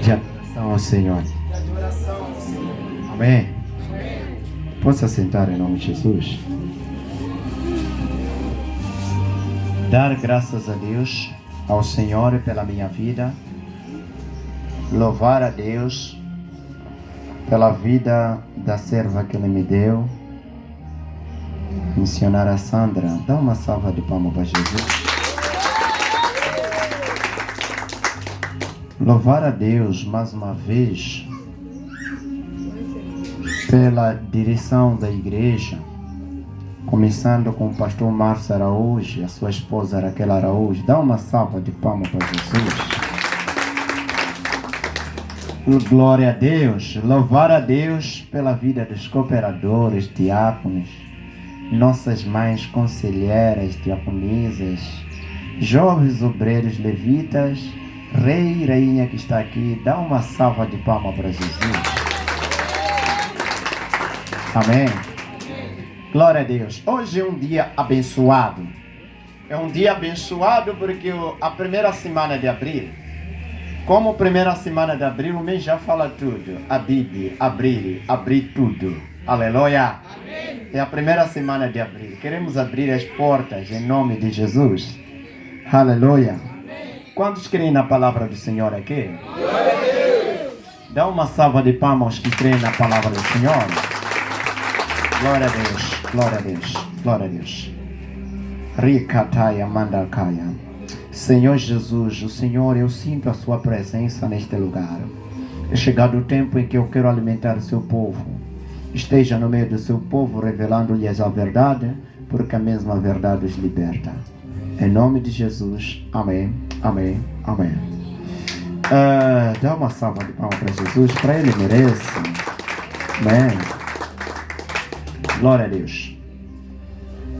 de adoração ao Senhor. Amém. Posso sentar em nome de Jesus? Dar graças a Deus, ao Senhor pela minha vida. Louvar a Deus pela vida da serva que Ele me deu. Missionária Sandra. Dá uma salva de palmas para Jesus. Louvar a Deus mais uma vez pela direção da igreja, começando com o pastor Márcio Araújo e a sua esposa Raquel Araújo. Dá uma salva de palmas para Jesus. Glória a Deus. Louvar a Deus pela vida dos cooperadores, diáconos, nossas mães conselheiras, diaconisas, jovens obreiros levitas, rei e rainha que está aqui. Dá uma salva de palmas para Jesus. Amém. Glória a Deus. Hoje é um dia abençoado. É um dia abençoado porque a primeira semana de abril, como primeira semana de abril, o mês já fala tudo. Abrir tudo. Aleluia. Amém. É a primeira semana de abril. Queremos abrir as portas em nome de Jesus. Aleluia. Amém. Quantos creem na palavra do Senhor aqui? Glória a Deus. Dá uma salva de palmas que creem na palavra do Senhor. Glória a Deus. Glória a Deus. Glória a Deus. Ricataya mandakaya. Senhor Jesus, o Senhor, eu sinto a sua presença neste lugar. É chegado o tempo em que eu quero alimentar o seu povo. Esteja no meio do seu povo, revelando-lhes a verdade, porque a mesma verdade os liberta. Em nome de Jesus, amém, amém, amém. Dá uma salva de palmas para Jesus, para Ele merece. Amém. Glória a Deus.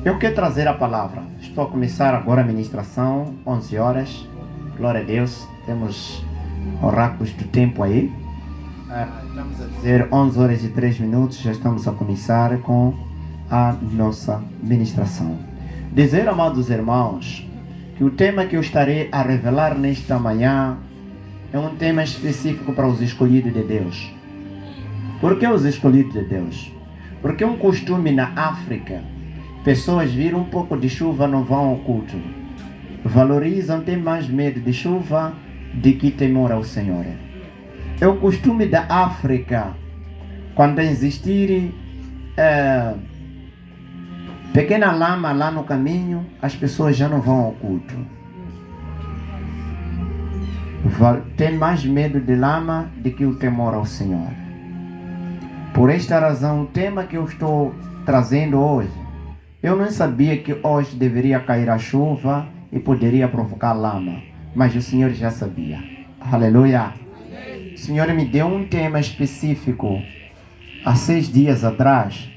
Eu quero trazer a palavra. Estou a começar agora a ministração, 11 horas. Glória a Deus. Temos oráculos do tempo aí. Estamos a dizer 11 horas e 3 minutos. Já estamos a começar com a nossa ministração. Dizer, amados irmãos, que o tema que eu estarei a revelar nesta manhã é um tema específico para os escolhidos de Deus. Por que os escolhidos de Deus? Porque é um costume na África. Pessoas viram um pouco de chuva, não vão ao culto. Valorizam, têm mais medo de chuva do que temor ao Senhor. É o costume da África. Quando existir pequena lama lá no caminho, as pessoas já não vão ao culto. Tem mais medo de lama do que o temor ao Senhor. Por esta razão, o tema que eu estou trazendo hoje, eu não sabia que hoje deveria cair a chuva e poderia provocar lama, mas o Senhor já sabia. Aleluia. O Senhor me deu um tema específico há 6 dias atrás.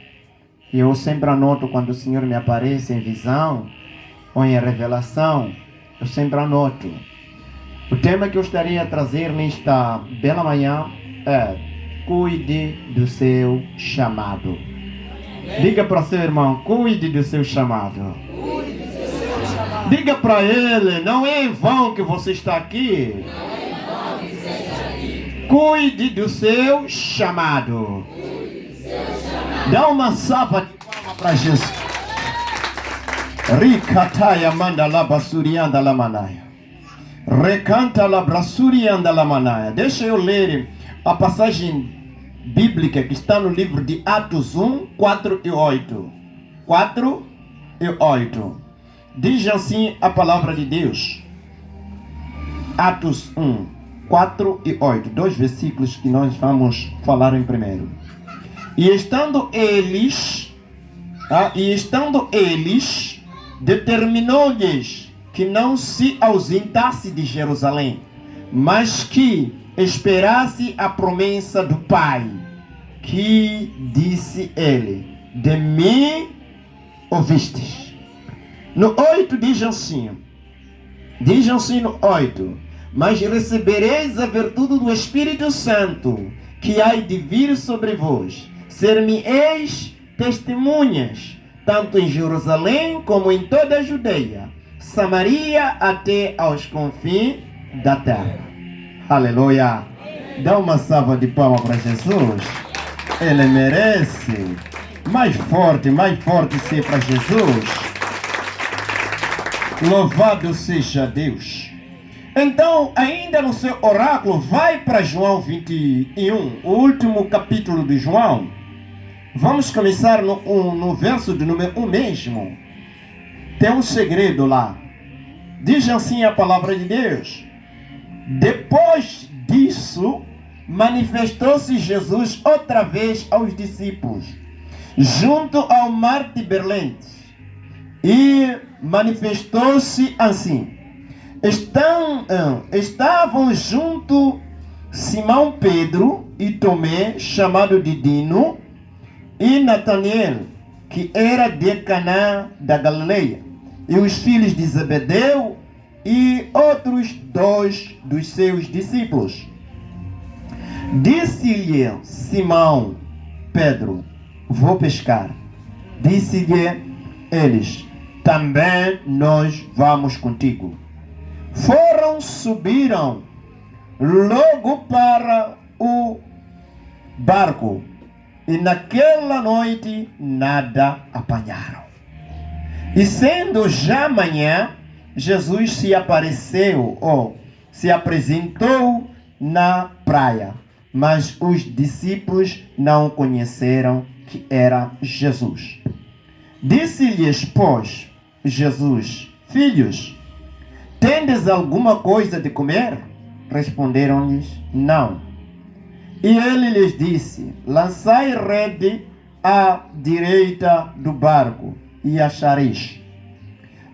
E eu sempre anoto quando o Senhor me aparece em visão ou em revelação. Eu sempre anoto. O tema que eu estaria a trazer nesta bela manhã é: cuide do seu chamado. Diga para seu irmão: cuide do seu chamado. Diga para ele: não é em vão que você está aqui. Cuide do seu chamado. Dá uma salva de palmas para Jesus. Ricataya manda la basurianda la manaya. Recanta la brasurianda la manaya. Deixa eu ler a passagem bíblica que está no livro de Atos 1, 4 e 8. 4 e 8. Diz assim a palavra de Deus. Atos 1, 4 e 8. 2 versículos que nós vamos falar em primeiro. E estando eles, determinou-lhes que não se ausentasse de Jerusalém, mas que esperasse a promessa do Pai, que disse ele: de mim ouvistes. No 8 diz assim no 8: mas recebereis a virtude do Espírito Santo, que há de vir sobre vós. Ser-me-eis testemunhas, tanto em Jerusalém como em toda a Judeia, Samaria até aos confins da terra. Aleluia. Dá uma salva de palmas para Jesus. Ele merece. Mais forte sim para Jesus. Louvado seja Deus. Então, ainda no seu oráculo, vai para João 21, o último capítulo de João. Vamos começar no verso de número 1 mesmo. Tem um segredo lá. Diz assim a palavra de Deus. Depois disso, manifestou-se Jesus outra vez aos discípulos, junto ao mar Tiberíades, e manifestou-se assim. Estavam junto Simão Pedro e Tomé, chamado Didimo, e Natanael, que era de Caná da Galileia, e os filhos de Zebedeu, e outros 2 dos seus discípulos. Disse-lhe Simão Pedro: vou pescar. Disse-lhe eles: também nós vamos contigo. Subiram logo para o barco, e naquela noite nada apanharam. E sendo já manhã, Jesus se apresentou na praia, mas os discípulos não conheceram que era Jesus. Disse-lhes, pois, Jesus: filhos, tendes alguma coisa de comer? Responderam-lhes: não. E ele lhes disse: lançai rede à direita do barco e achareis.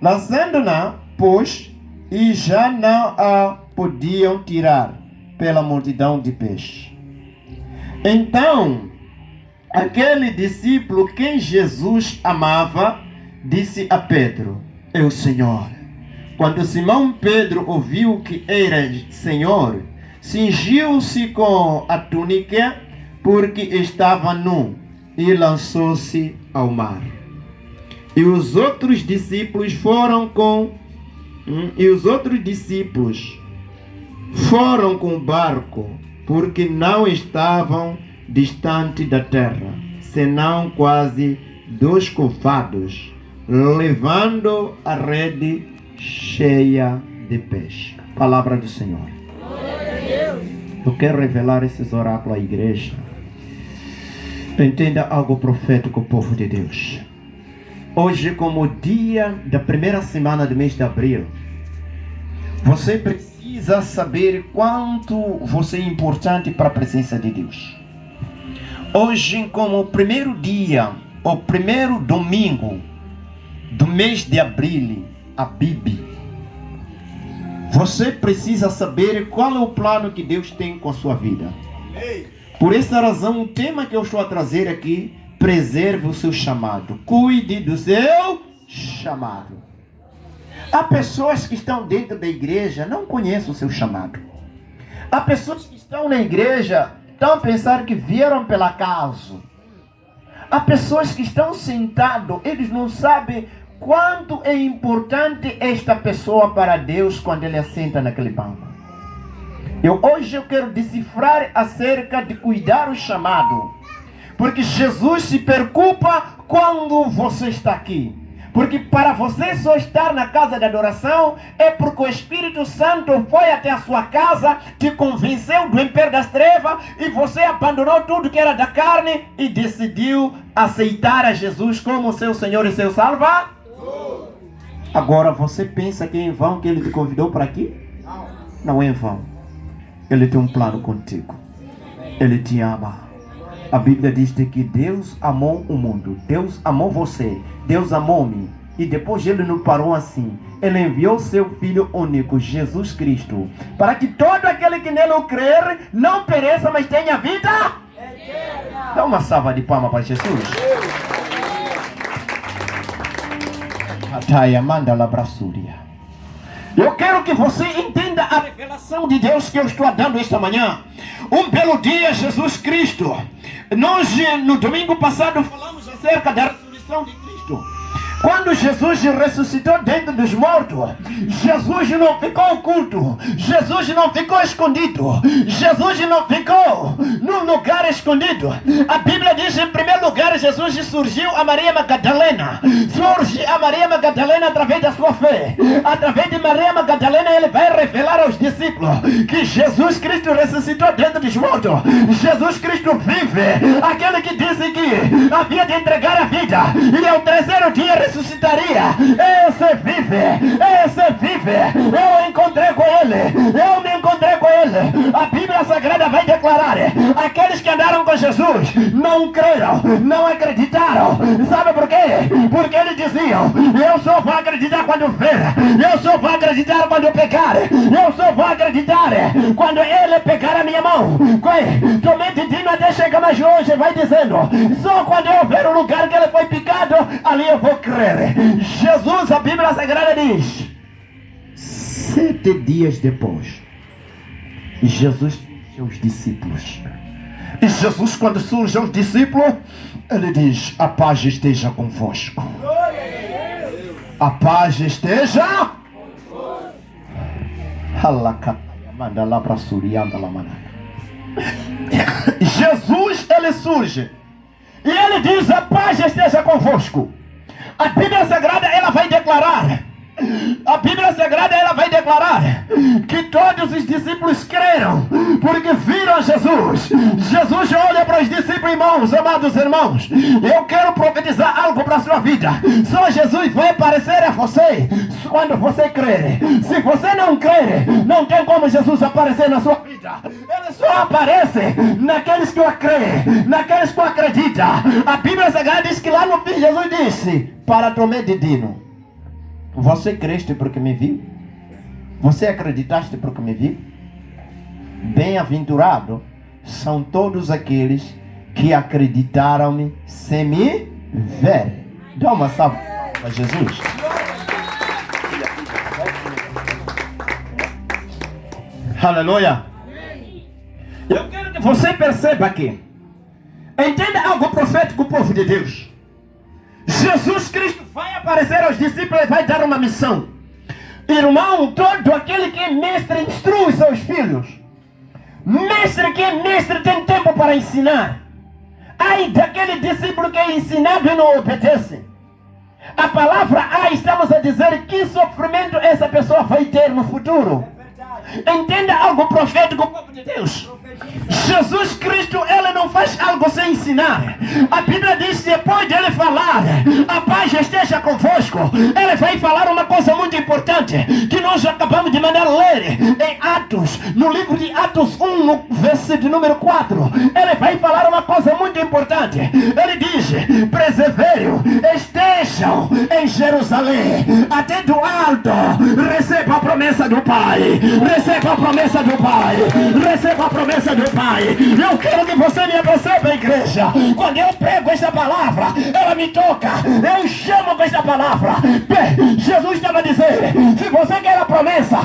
Lançando-na, pois, e já não a podiam tirar pela multidão de peixes. Então, aquele discípulo quem Jesus amava disse a Pedro: é o Senhor. Quando Simão Pedro ouviu que era Senhor, cingiu-se com a túnica, porque estava nu, e lançou-se ao mar. E os outros discípulos foram com o barco, porque não estavam distante da terra, senão quase 2 covados, levando a rede cheia de peixe. Palavra do Senhor. Eu quero revelar esses oráculos à igreja. Entenda algo profético, povo de Deus. Hoje, como dia da primeira semana do mês de abril, você precisa saber quanto você é importante para a presença de Deus. Hoje, como o primeiro dia, o primeiro domingo do mês de abril, a Bíblia, você precisa saber qual é o plano que Deus tem com a sua vida. Por essa razão, o tema que eu estou a trazer aqui: preserve o seu chamado. Cuide do seu chamado. Há pessoas que estão dentro da igreja, não conhecem o seu chamado. Há pessoas que estão na igreja, estão a pensar que vieram pelo acaso. Há pessoas que estão sentados, eles não sabem quanto é importante esta pessoa para Deus quando ele assenta naquele banco. Hoje eu quero decifrar acerca de cuidar o chamado. Porque Jesus se preocupa quando você está aqui. Porque para você só estar na casa de adoração é porque o Espírito Santo foi até a sua casa, te convenceu do império das trevas e você abandonou tudo que era da carne e decidiu aceitar a Jesus como seu Senhor e seu Salvador. Agora você pensa que é em vão que Ele te convidou para aqui? Não é em vão. Ele tem um plano contigo. Ele te ama. A Bíblia diz que Deus amou o mundo. Deus amou você. Deus amou-me. E depois Ele não parou assim. Ele enviou seu Filho único, Jesus Cristo, para que todo aquele que nele crer não pereça, mas tenha vida eterna. Dá uma salva de palmas para Jesus. Eu quero que você entenda a revelação de Deus que eu estou dando esta manhã. Um belo dia, Jesus Cristo. Nós, no domingo passado, falamos acerca da ressurreição de Cristo. Quando Jesus ressuscitou dentro dos mortos, Jesus não ficou oculto, Jesus não ficou escondido, Jesus não ficou num lugar escondido. A Bíblia diz, em primeiro lugar, Jesus surgiu a Maria Magdalena. Surge a Maria Magdalena através da sua fé. Através de Maria Magdalena, ele vai revelar aos discípulos que Jesus Cristo ressuscitou dentro dos mortos. Jesus Cristo vive. Aquele que disse que havia de entregar a vida e ao terceiro dia ressuscitaria. Esse vive. Esse vive. Eu encontrei com ele. Eu me encontrei com ele. A Bíblia Sagrada vai declarar: aqueles que andaram com Jesus não creram, não acreditaram. Sabe por quê? Porque eles diziam: eu só vou acreditar quando ver, eu só vou acreditar quando pegar, eu só vou acreditar quando ele pegar a minha mão. Tomé de Dino até chegar mais longe, vai dizendo: só quando eu ver o lugar que ele foi picado, ali eu vou crer. Jesus, a Bíblia Sagrada diz, 7 dias depois, Jesus surge aos discípulos. E Jesus, quando surge aos discípulos, ele diz: a paz esteja convosco. A paz esteja convosco. Jesus, ele surge e ele diz: a paz esteja convosco. A Bíblia Sagrada, ela vai declarar, a Bíblia Sagrada, ela vai declarar que todos os discípulos creram, porque viram Jesus. Jesus olha para os discípulos: irmãos, amados irmãos, eu quero profetizar algo para a sua vida. Só Jesus vai aparecer a você quando você crer. Se você não crer, não tem como Jesus aparecer na sua vida. Ele só aparece naqueles que o creem, naqueles que o acreditam. A Bíblia Sagrada diz que lá no fim Jesus disse para Tomé de Dino: você creste porque me viu? Você acreditaste porque me viu? Bem-aventurado são todos aqueles que acreditaram-me sem me ver. Dá uma salva para Jesus. Aleluia. Eu quero que você perceba aqui. Entenda algo profético, povo de Deus. Jesus Cristo vai aparecer aos discípulos e vai dar uma missão. Irmão, todo aquele que é mestre instrui os seus filhos. Mestre que é mestre tem tempo para ensinar. Ai daquele discípulo que é ensinado e não obedece. A palavra ai, estamos a dizer que sofrimento essa pessoa vai ter no futuro. Entenda algo profético, povo de Deus. Jesus Cristo, ele não faz algo sem ensinar. A Bíblia diz, depois de ele falar, a paz esteja convosco, ele vai falar uma coisa muito importante, que nós acabamos de mandar ler em Atos, no livro de Atos 1, no versículo número 4. Ele vai falar uma coisa muito importante. Ele diz: perseveram, estejam em Jerusalém, até do alto receba a promessa do Pai. Receba a promessa do Pai. Receba a promessa do Pai. Eu quero que você me perceba, igreja. Quando eu pego esta palavra, ela me toca. Eu chamo com esta palavra. Jesus estava a dizer: se você quer a promessa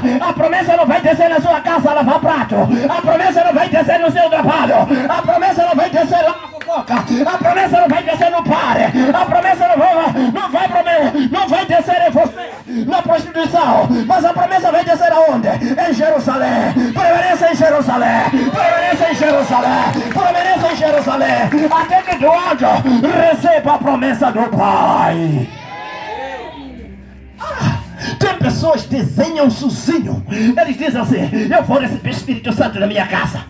não vai descer na sua casa a lavar prato. A promessa não vai descer no seu trabalho. A promessa não vai descer lá na fofoca. A promessa não vai descer no pare. A promessa não vai descer em você na prostituição. Mas a promessa vai descer aonde? Em Jerusalém. Permaneça em Jerusalém. Permaneça em Jerusalém. Permaneça em Jerusalém. Até que do alto receba a promessa do Pai. Tem pessoas que desenham sozinho. Eles dizem assim: eu vou receber o Espírito Santo na minha casa.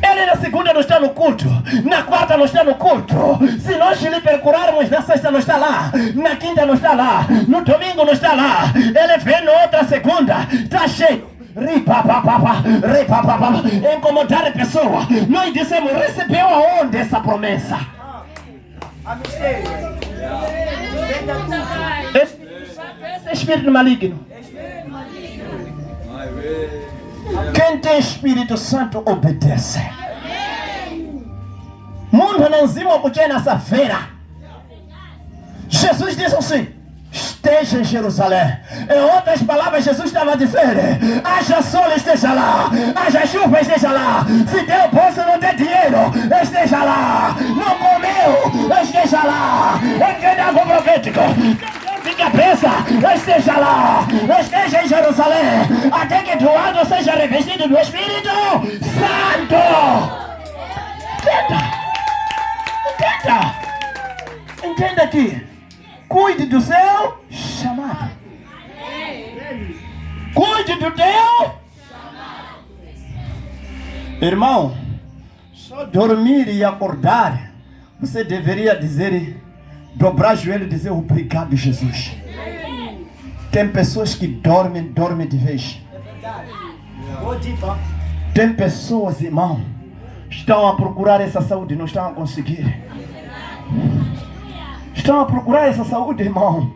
Ele na segunda não está no culto, na quarta não está no culto. Se nós lhe procurarmos, na sexta não está lá, na quinta não está lá, no domingo não está lá. Ele vem na outra segunda, está cheio. Incomodar a pessoa. Nós dissemos: recebeu aonde essa promessa? Esse é espírito maligno. Quem tem Espírito Santo obedece. Mundo não zima porque nessa feira. Jesus disse assim: esteja em Jerusalém. Em outras palavras, Jesus estava a dizer: haja sol, esteja lá. haja chuva, esteja lá. Se tem bolso, não tem dinheiro, esteja lá. Não comeu, esteja lá. Entenda algo profético. De cabeça, esteja lá, esteja em Jerusalém, até que do alto seja revestido do Espírito Santo. Entenda aqui. Cuide do seu chamado. Cuide do teu chamado. Irmão, só dormir e acordar, você deveria dizer, dobrar o joelho e dizer obrigado, Jesus. Tem pessoas que dormem de vez. Tem pessoas, irmão, estão a procurar essa saúde, não estão a conseguir. Estão a procurar essa saúde, irmão.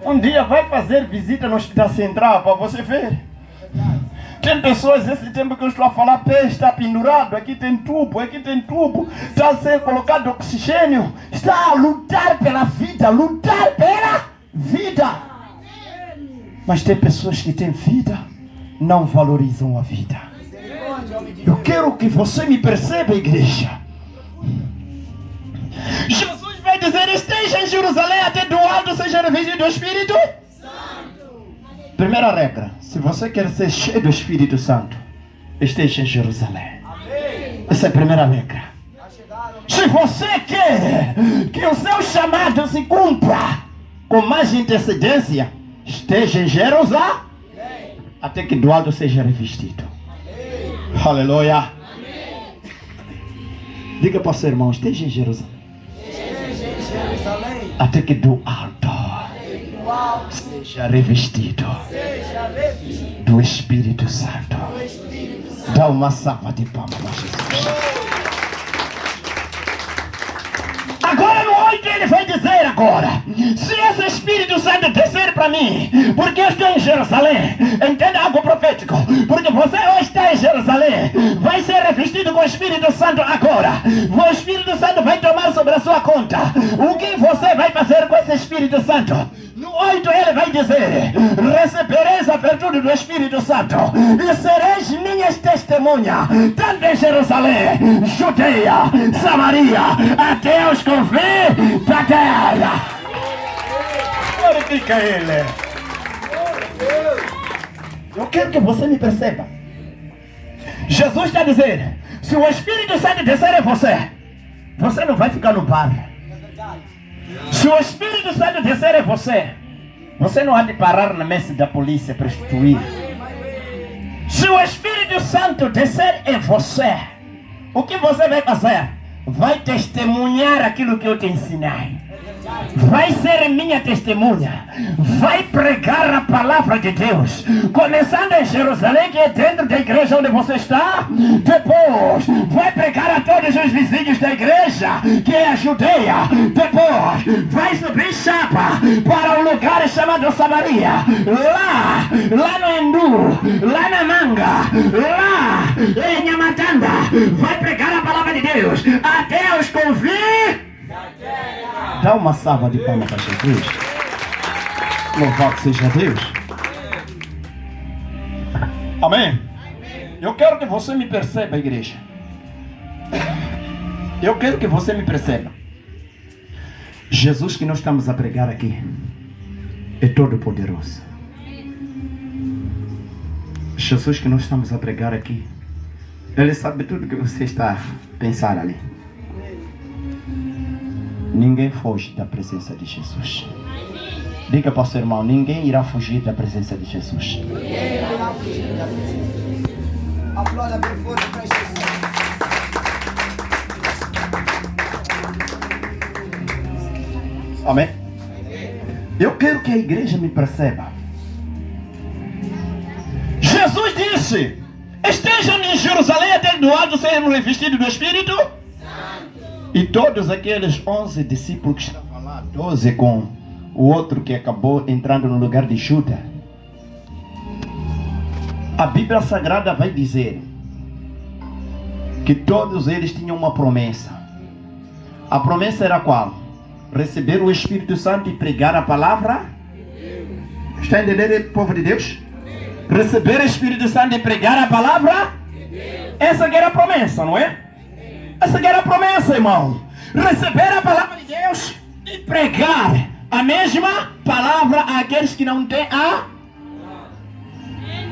Um dia vai fazer visita no Hospital Central para você ver. Tem pessoas, esse tempo que eu estou a falar, pé está pendurado, aqui tem tubo, está a ser colocado oxigênio, está a lutar pela vida, Mas tem pessoas que têm vida, não valorizam a vida. Eu quero que você me perceba, igreja. Jesus vai dizer, esteja em Jerusalém até do alto seja revestido do Espírito Santo. Primeira regra, se você quer ser cheio do Espírito Santo, esteja em Jerusalém. Essa é a primeira regra. Se você quer que o seu chamado se cumpra com mais antecedência, esteja em Jerusalém até que do alto seja revestido. Aleluia. Diga para o seu irmão, esteja em Jerusalém até que do alto seja revestido do Espírito Santo. Dá uma salva de palmas para Jesus. Agora no 8 ele vai dizer agora, se esse Espírito Santo descer para mim, porque eu estou em Jerusalém, entenda algo profético, porque você hoje está em Jerusalém, vai ser revestido com o Espírito Santo agora, o Espírito Santo vai tomar sobre a sua conta. O que você vai fazer com esse Espírito Santo? No 8 ele vai dizer, recebereis a virtude do Espírito Santo e sereis minhas testemunhas, tanto em Jerusalém, Judeia, Samaria, até os confins da terra. Glorifica ele. Eu quero que você me perceba. Jesus está dizendo, se o Espírito Santo descer em você, você não vai ficar no bar. Se o Espírito Santo descer em você, você não há de parar na mesa da polícia para prostituir. Se o Espírito Santo descer em você, o que você vai fazer? Vai testemunhar aquilo que eu te ensinei. Vai ser minha testemunha. Vai pregar a palavra de Deus. Começando em Jerusalém, que é dentro da igreja onde você está. Depois vai pregar a todos os vizinhos da igreja, que é a Judeia. Depois vai subir chapa para um lugar chamado Samaria. Lá no Endu, lá na Manga, lá em Nhamatanda. Vai pregar a palavra de Deus até os confins. Dá uma salva de palmas para Jesus. Louvado seja Deus. Amém? Eu quero que você me perceba, igreja. Eu quero que você me perceba. Jesus que nós estamos a pregar aqui é todo poderoso. Jesus que nós estamos a pregar aqui, Ele sabe tudo que você está a pensar ali. Ninguém foge da presença de Jesus. Diga para o seu irmão, ninguém irá fugir da presença de Jesus. Aplauda bem forte para Jesus. Amém? Eu quero que a igreja me perceba. Jesus disse, estejam em Jerusalém até do alto serem revestidos do Espírito. E todos aqueles 11 discípulos que estavam lá, 12 com o outro que acabou entrando no lugar de Judas. A Bíblia Sagrada vai dizer que todos eles tinham uma promessa. A promessa era qual? Receber o Espírito Santo e pregar a palavra. Está entendendo, povo de Deus? Receber o Espírito Santo e pregar a palavra? Essa que era a promessa, não é? Essa que era a promessa, irmão. Receber a palavra de Deus e pregar a mesma palavra àqueles que não têm a...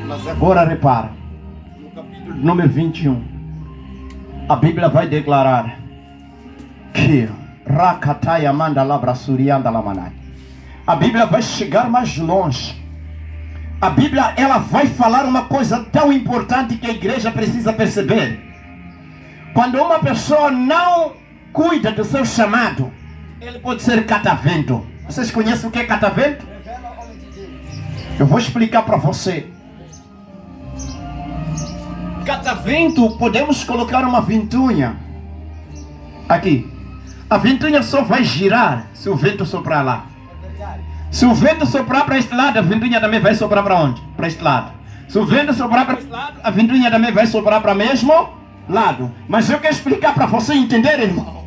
Mas agora repara, no capítulo número 21, a Bíblia vai declarar que a Bíblia vai chegar mais longe. A Bíblia, ela vai falar uma coisa tão importante que a igreja precisa perceber. Quando uma pessoa não cuida do seu chamado, ele pode ser catavento. Vocês conhecem o que é catavento? Eu vou explicar para você. Catavento, podemos colocar uma ventoinha aqui. A ventoinha só vai girar se o vento soprar lá. Se o vento soprar para este lado, a ventoinha também vai soprar para onde? Para este lado. Se o vento soprar para este lado, a ventoinha também vai soprar para o mesmo lado. Mas eu quero explicar para você entender, irmão.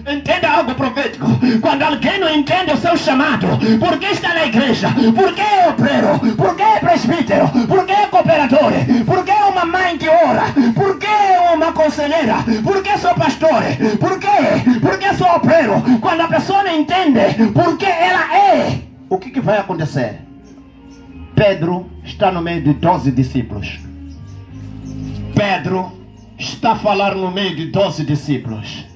Entenda algo profético. Quando alguém não entende o seu chamado, por que está na igreja? Por que é obreiro? Por que é presbítero? Por que é cooperador? Por que é uma mãe que ora? Por que é uma conselheira? Por que sou pastor? Por quê? Por que sou obreiro? Quando a pessoa não entende por que ela é, o que vai acontecer? Pedro está no meio de 12 discípulos. Pedro está a falar no meio de 12 discípulos.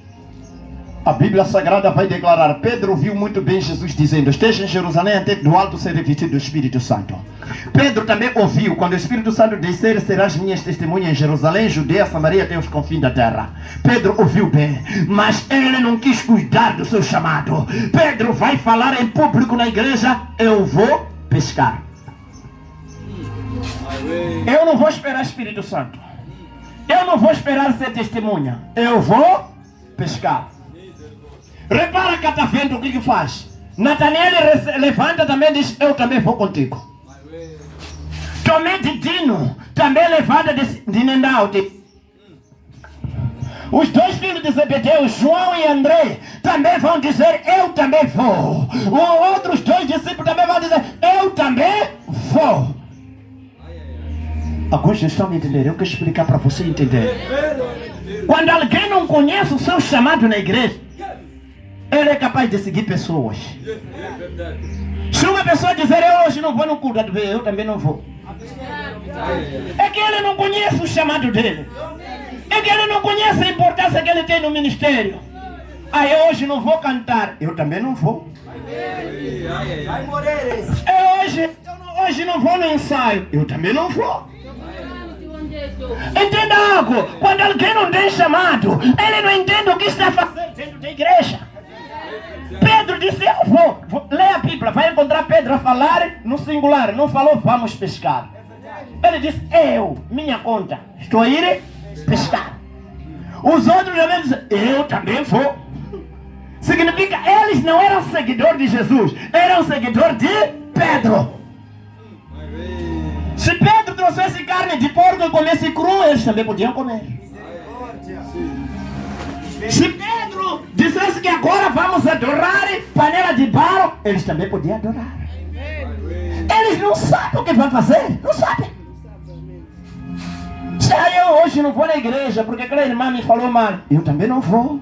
A Bíblia Sagrada vai declarar: Pedro viu muito bem Jesus dizendo: esteja em Jerusalém até do alto ser revestido do Espírito Santo. Pedro também ouviu: quando o Espírito Santo descer, serás minhas testemunhas em Jerusalém, Judeia, Samaria, até os confins da terra. Pedro ouviu bem, mas ele não quis cuidar do seu chamado. Pedro vai falar em público na igreja: eu vou pescar. Eu não vou esperar o Espírito Santo. Eu não vou esperar ser testemunha. Eu vou pescar. Repara, catavento, o que faz? Natanael levanta também e diz: eu também vou contigo. Tomé de Dino também levanta de Nendau. Os dois filhos de Zebedeu, João e André, também vão dizer: eu também vou. Os outros dois discípulos também vão dizer: eu também vou. Alguns estão me entendendo. Eu quero explicar para você entender. Quando alguém não conhece o seu chamado na igreja, ele é capaz de seguir pessoas. Se uma pessoa dizer: eu hoje não vou no culto, eu também não vou. É que ele não conhece o chamado dele. É que ele não conhece a importância que ele tem no ministério. Eu hoje não vou cantar, eu também não vou. Hoje não vou no ensaio, eu também não vou. Entenda algo. Quando alguém não tem chamado, ele não entende o que está fazendo dentro da igreja. Pedro disse: eu vou. Leia a Bíblia, vai encontrar Pedro a falar no singular. Não falou: vamos pescar. Ele disse: minha conta, estou a ir pescar. Os outros também dizem: eu também vou. Significa, eles não eram seguidores de Jesus, eram seguidores de Pedro. Se Pedro trouxesse carne de porco e comesse cru, eles também podiam comer. Se Pedro dissesse que agora vamos adorar panela de barro, eles também podiam adorar. Eles não sabem o que vão fazer, não sabem. Se eu hoje não vou na igreja porque aquela irmã me falou mal, eu também não vou.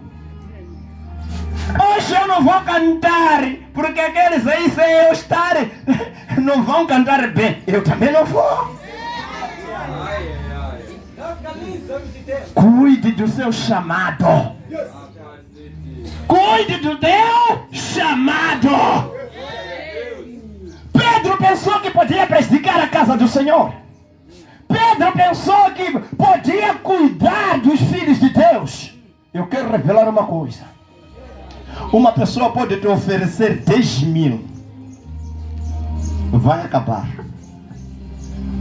Hoje eu não vou cantar porque aqueles aí, sem eu estar, não vão cantar bem, eu também não vou. Cuide do seu chamado. Cuide do teu chamado. Pedro pensou que podia presticar a casa do Senhor. Pedro pensou que podia cuidar dos filhos de Deus. Eu quero revelar uma coisa. Uma pessoa pode te oferecer 10.000. Vai acabar.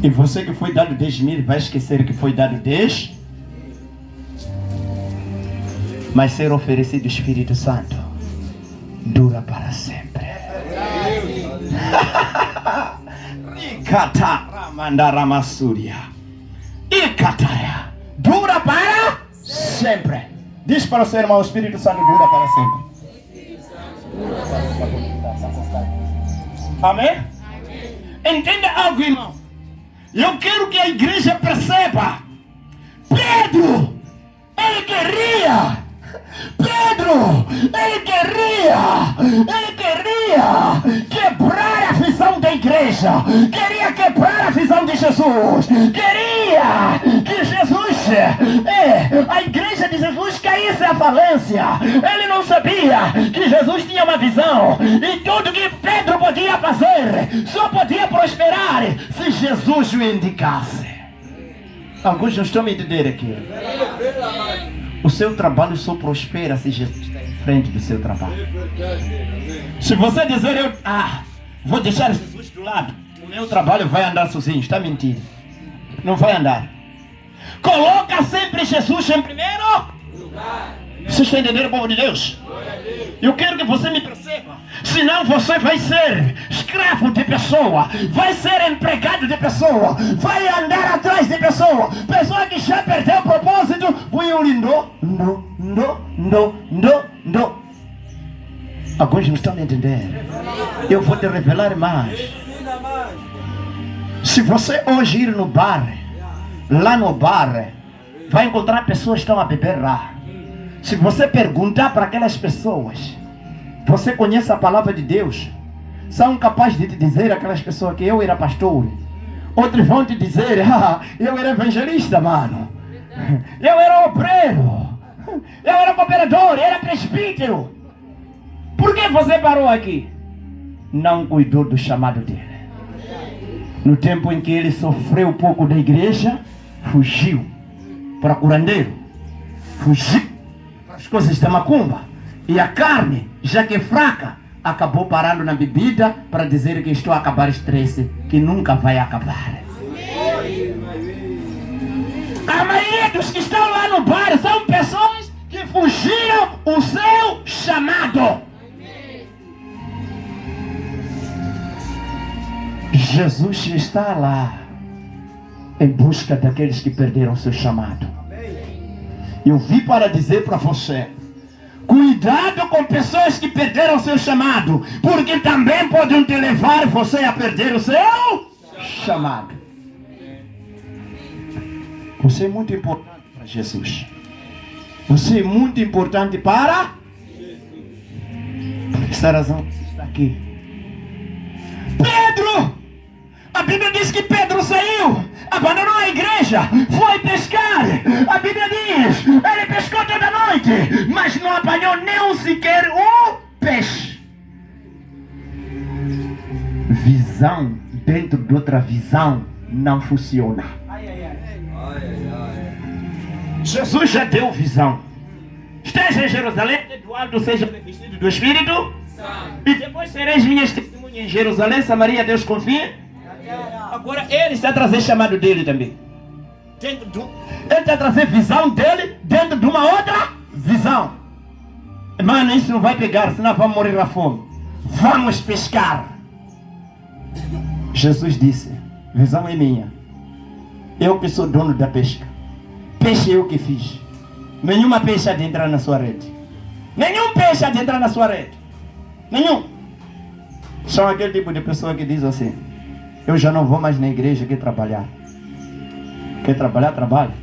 E você que foi dado 10.000 vai esquecer que foi dado 10. Mas ser oferecido o Espírito Santo dura para sempre. Dura para sempre. Diz para o seu irmão: o Espírito Santo dura para sempre. Amém? Entenda algo, irmão. Eu quero que a igreja perceba. Pedro, ele queria quebrar a visão da igreja, queria quebrar a visão de Jesus, queria que Jesus, a igreja de Jesus caísse à falência. Ele não sabia que Jesus tinha uma visão, e tudo que Pedro podia fazer só podia prosperar se Jesus o indicasse. Alguns não estão me entendendo aqui. O seu trabalho só prospera se Jesus está em frente do seu trabalho. Se você dizer, vou deixar Jesus do lado, o meu trabalho vai andar sozinho, está mentindo. Não vai andar. Coloca sempre Jesus em primeiro lugar. Você está entendendo, povo de Deus? Eu quero que você me perceba. Senão você vai ser escravo de pessoa, vai ser empregado de pessoa, vai andar atrás de pessoa. Pessoa que já perdeu o propósito, não. Alguns não estão me entendendo. Eu vou te revelar mais. Se você hoje ir no bar, lá no bar, vai encontrar pessoas que estão a beber lá. Se você perguntar para aquelas pessoas, você conhece a palavra de Deus? São capazes de te dizer, aquelas pessoas, que eu era pastor. Outros vão te dizer, eu era evangelista, mano. Eu era obreiro. Eu era cooperador, eu era presbítero. Por que você parou aqui? Não cuidou do chamado dele. No tempo em que ele sofreu um pouco da igreja, fugiu para curandeiro. Fugiu as coisas da macumba, e a carne, já que é fraca, acabou parando na bebida para dizer que estou a acabar estresse, que nunca vai acabar. A maioria dos que estão lá no bar são pessoas que fugiram o seu chamado. Jesus está lá em busca daqueles que perderam o seu chamado. Eu vim para dizer para você, cuidado com pessoas que perderam seu chamado, porque também podem te levar você a perder o seu chamado. Você é muito importante para Jesus. Você é muito importante para por essa razão você está aqui. Pedro! A Bíblia diz que Pedro saiu, abandonou a igreja, foi pescar. A Bíblia diz, ele pescou toda noite, mas não apanhou nem sequer um peixe. Visão dentro de outra visão não funciona. Jesus já deu visão. Esteja em Jerusalém, Eduardo seja revestido do Espírito, e depois sereis minhas testemunhas em Jerusalém, Samaria, Deus confia. Agora ele está a trazer chamado dele também. Ele está a trazer visão dele dentro de uma outra visão. Mano, isso não vai pegar, senão vamos morrer à fome. Vamos pescar. Jesus disse, visão é minha. Eu que sou dono da pesca. Peixe eu que fiz. Nenhuma peixe há de entrar na sua rede. Nenhum peixe há de entrar na sua rede. Nenhum. São aquele tipo de pessoa que diz assim, eu já não vou mais na igreja, quer trabalhar. Quer trabalhar, trabalha.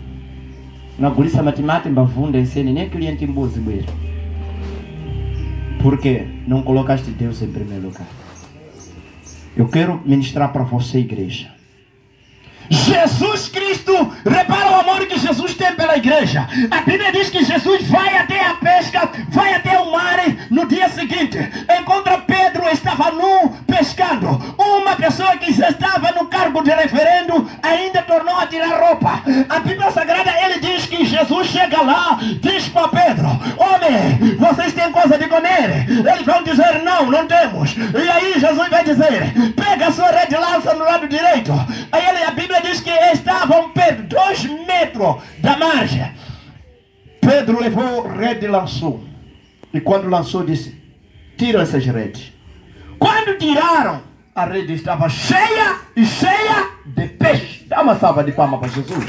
Na polícia matemática, em bafunda, ensina, nem cliente em bolsa. Por quê? Não colocaste Deus em primeiro lugar. Eu quero ministrar para você, igreja. Jesus Cristo, repara o amor que Jesus tem pela igreja. A Bíblia diz que Jesus vai até a pesca, vai até o mar. No dia seguinte, encontra Pedro, estava nu, pescando. Uma pessoa que já estava no cargo de referendo, ainda tornou a tirar roupa. A Bíblia Sagrada, ele diz que Jesus chega lá, diz para Pedro, homem, vocês têm coisa de comer? Eles vão dizer, não, não temos. E aí Jesus vai dizer, pega a sua rede e lança no lado direito. Aí a Bíblia diz que estavam perto, 2 metros da margem. Pedro levou rede e lançou. E quando lançou, disse, tiram essas redes. Quando tiraram, a rede estava cheia e cheia de peixe. Dá uma salva de palmas para Jesus.